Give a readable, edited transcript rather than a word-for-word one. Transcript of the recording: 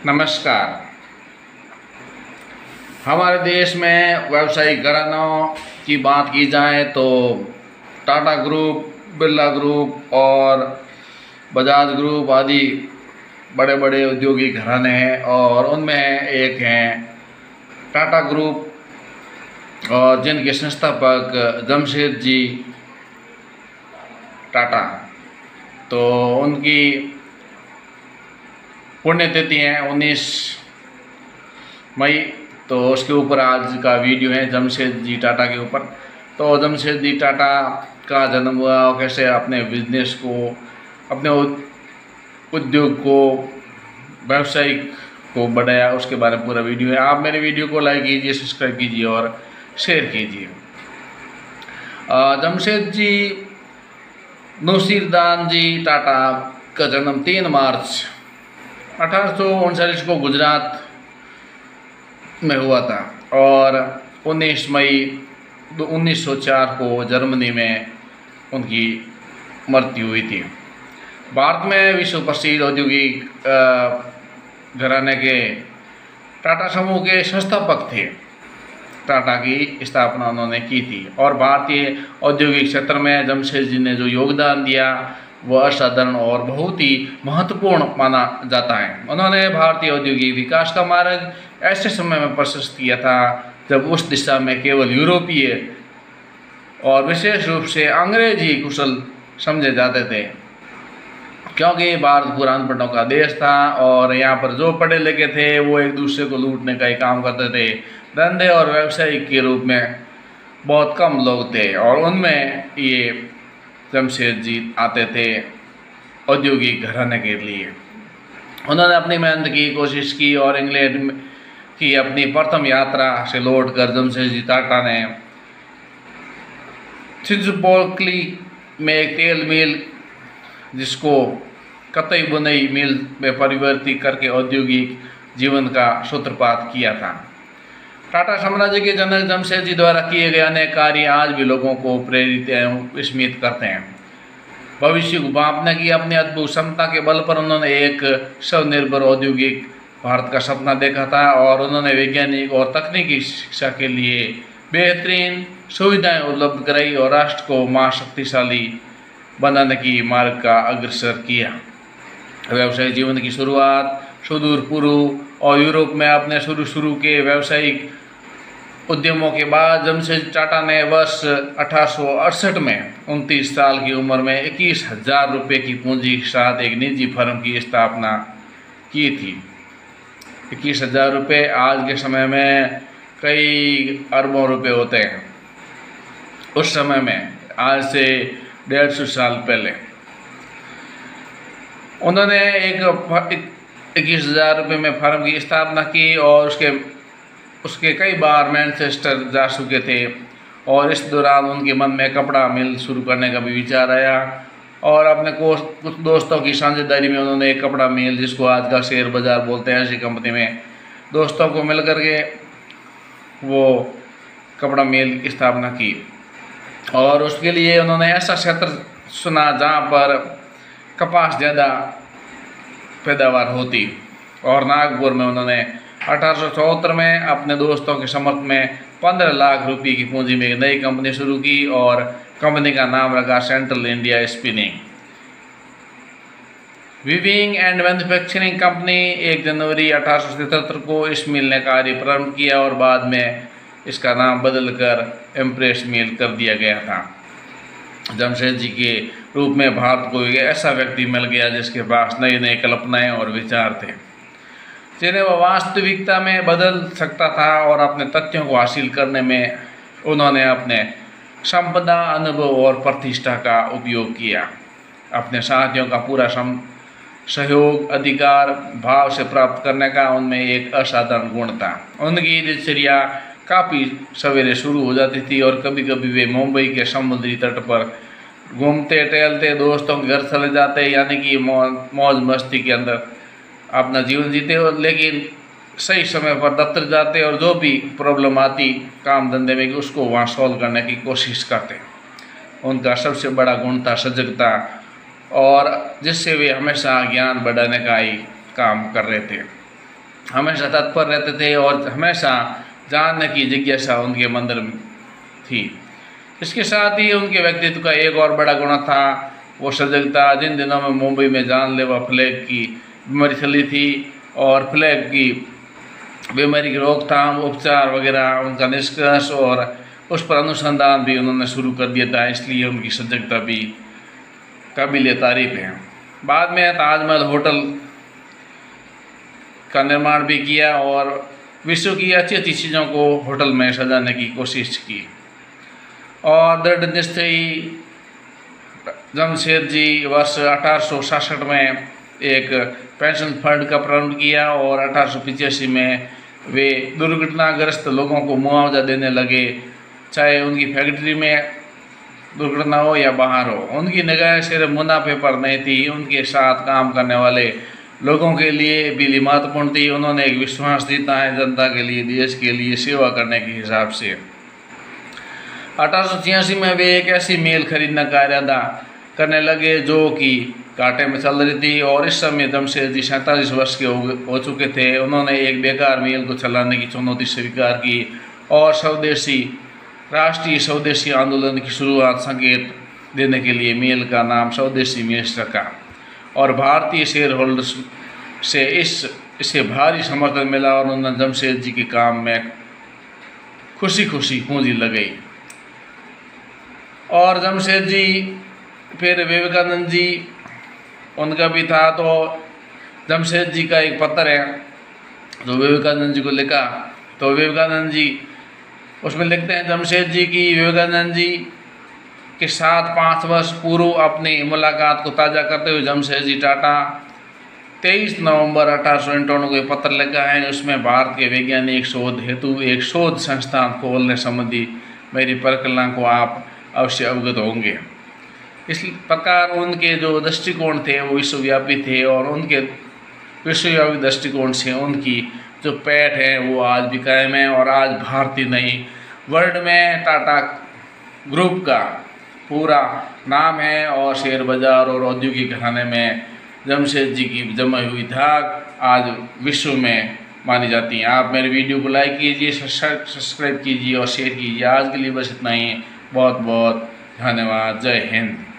नमस्कार। हमारे देश में व्यावसायिक घरानों की बात की जाए तो टाटा ग्रुप, बिरला ग्रुप और बजाज ग्रुप आदि बड़े बड़े औद्योगिक घराने हैं और उनमें एक हैं टाटा ग्रुप और जिनके संस्थापक जमशेदजी टाटा। तो उनकी पुण्यतिथि है 19 मई। तो उसके ऊपर आज का वीडियो है जमशेदजी टाटा के ऊपर। तो जमशेदजी टाटा का जन्म हुआ और कैसे अपने बिजनेस को, अपने उद्योग को, व्यावसायिक को बढ़ाया, उसके बारे में पूरा वीडियो है। आप मेरे वीडियो को लाइक कीजिए, सब्सक्राइब कीजिए और शेयर कीजिए। जमशेदजी नसीरुद्दीन जी टाटा का जन्म 3 मार्च 1839 को गुजरात में हुआ था और 19 मई 1904 को जर्मनी में उनकी मृत्यु हुई थी। भारत में विश्व प्रसिद्ध औद्योगिक घराने के टाटा समूह के संस्थापक थे। टाटा की स्थापना उन्होंने की थी और भारतीय औद्योगिक क्षेत्र में जमशेदजी ने जो योगदान दिया वह असाधारण और बहुत ही महत्वपूर्ण माना जाता है। उन्होंने भारतीय औद्योगिक विकास का मार्ग ऐसे समय में प्रशस्त किया था जब उस दिशा में केवल यूरोपीय और विशेष रूप से अंग्रेजी कुशल समझे जाते थे, क्योंकि भारत पूरा अनपढ़ों का देश था और यहाँ पर जो पढ़े लिखे थे वो एक दूसरे को लूटने का ही काम करते थे। धंधे और व्यवसायिक के रूप में बहुत कम लोग थे और उनमें ये जमशेदजी आते थे औद्योगिक घराने के लिए। उन्होंने अपनी मेहनत की, कोशिश की और इंग्लैंड की अपनी प्रथम यात्रा से लौटकर जमशेदजी टाटा ने चिंचपोकली में एक तेल मिल, जिसको कतई बुनई मिल में परिवर्तित करके औद्योगिक जीवन का सूत्रपात किया था। टाटा साम्राज्य के जनक जमशेदजी द्वारा किए गए अनेक कार्य आज भी लोगों को प्रेरित एवं विस्मित करते हैं। भविष्य को भांपने की अपनी अद्भुत क्षमता के बल पर उन्होंने एक स्वनिर्भर औद्योगिक भारत का सपना देखा था और उन्होंने वैज्ञानिक और तकनीकी शिक्षा के लिए बेहतरीन सुविधाएं उपलब्ध कराई और राष्ट्र को महाशक्तिशाली बनाने की मार्ग का अग्रसर किया। व्यवसायिक जीवन की शुरुआत सुदूर पूर्व और यूरोप में अपने शुरू के व्यावसायिक उद्यमों के बाद जमशेदजी टाटा ने वर्ष 1868 में 29 साल की उम्र में 21,000 रुपये की पूंजी के साथ एक निजी फर्म की स्थापना की थी। 21,000 रुपये आज के समय में कई अरबों रुपए होते हैं। उस समय में, आज से 150 साल पहले, उन्होंने एक 21,000 रुपये में फर्म की स्थापना की और उसके कई बार मैनचेस्टर जा चुके थे और इस दौरान उनके मन में कपड़ा मिल शुरू करने का भी विचार आया और अपने कुछ दोस्तों की साझेदारी में उन्होंने एक कपड़ा मिल, जिसको आज का शेयर बाजार बोलते हैं, ऐसी कंपनी में दोस्तों को मिल करके वो कपड़ा मिल की स्थापना की। और उसके लिए उन्होंने ऐसा क्षेत्र चुना जहाँ पर कपास ज़्यादा पैदावार होती और नागपुर में उन्होंने 1874 में अपने दोस्तों के समर्थन में 15 लाख रुपए की पूंजी में एक नई कंपनी शुरू की और कंपनी का नाम रखा central India spinning weaving and manufacturing company. 1 जनवरी 1877 को इस मिल ने कार्य प्रारंभ किया और बाद में इसका नाम बदलकर इम्प्रेस मिल कर दिया गया था। जमशेदजी के रूप में भारत को एक ऐसा व्यक्ति मिल गया जिसके पास नई नई कल्पनाएं और विचार थे, जिन्हें वह वास्तविकता में बदल सकता था और अपने तथ्यों को हासिल करने में उन्होंने अपने संपदा, अनुभव और प्रतिष्ठा का उपयोग किया। अपने साथियों का पूरा सहयोग, अधिकार भाव से प्राप्त करने का उनमें एक असाधारण गुण था। उनकी दिनचर्या काफ़ी सवेरे शुरू हो जाती थी और कभी कभी वे मुंबई के समुद्री तट पर घूमते टहलते दोस्तों के घर चले जाते, यानी कि मौज मस्ती के अंदर अपना जीवन जीते, लेकिन सही समय पर दफ्तर जाते और जो भी प्रॉब्लम आती काम धंधे में उसको वहाँ सॉल्व करने की कोशिश करते। उनका सबसे बड़ा गुण था सजगता और जिससे वे हमेशा ज्ञान बढ़ाने का ही काम कर रहे थे। हमेशा तत्पर रहते थे और हमेशा जानने की जिज्ञासा उनके अंदर थी। इसके साथ ही उनके व्यक्तित्व का एक और बड़ा गुण था, वो सजगता। जिन दिनों में मुंबई में जानलेवा प्लेग की बीमारी फैली थी और प्लेग की बीमारी की रोकथाम, उपचार वगैरह, उनका निष्कर्ष और उस पर अनुसंधान भी उन्होंने शुरू कर दिया था, इसलिए उनकी सजगता भी काबिल तारीफ है। बाद में ताजमहल होटल का निर्माण भी किया और विश्व की अच्छी अच्छी चीज़ों को होटल में सजाने की कोशिश की। और दृढ़ निश्चयी जमशेदजी वर्ष 1866 में एक पेंशन फंड का प्रारंभ किया और 1885 में वे दुर्घटनाग्रस्त लोगों को मुआवजा देने लगे, चाहे उनकी फैक्ट्री में दुर्घटना हो या बाहर हो। उनकी निगाह सिर्फ मुनाफे पर नहीं थी, उनके साथ काम करने वाले लोगों के लिए भी महत्वपूर्ण थी। उन्होंने एक विश्वास जीता है जनता के लिए, देश के लिए सेवा करने के हिसाब से। 1886 में वे एक ऐसी मिल खरीदने का इरादा करने लगे जो कि घाटे में चल रही थी और इस समय जमशेद जी 47 वर्ष के हो चुके थे। उन्होंने एक बेकार मिल को चलाने की चुनौती स्वीकार की और राष्ट्रीय स्वदेशी आंदोलन की शुरुआत संकेत देने के लिए मिल का नाम स्वदेशी मिल्स रखा और भारतीय शेयर होल्डर्स से इसे भारी समर्थन मिला और उन्होंने जमशेद जी के काम में खुशी खुशी पूंजी लगाई। और जमशेद जी फिर विवेकानंद जी उनका भी था, तो जमशेद जी का एक पत्र है जो विवेकानंद जी को लिखा, तो विवेकानंद जी उसमें लिखते हैं जमशेद जी की विवेकानंद जी के साथ 5 वर्ष पूर्व अपनी मुलाकात को ताज़ा करते हुए जमशेद जी टाटा 23 नवंबर 1891 को पत्र लिखा है। उसमें भारत के वैज्ञानिक शोध हेतु एक शोध संस्थान खोलने संबंधी मेरी परिकल्पना को आप अवश्य अवगत होंगे। इस प्रकार उनके जो दृष्टिकोण थे वो विश्वव्यापी थे और उनके विश्वव्यापी दृष्टिकोण से उनकी जो पैठ है वो आज भी कायम है। और आज भारतीय नहीं, वर्ल्ड में टाटा ग्रुप का पूरा नाम है और शेयर बाजार और औद्योगिक घराने में जमशेद जी की जमी हुई धाक आज विश्व में मानी जाती हैं। आप मेरे वीडियो को लाइक कीजिए, सब्सक्राइब कीजिए और शेयर कीजिए। आज के लिए बस इतना ही। बहुत बहुत धन्यवाद। जय हिंद।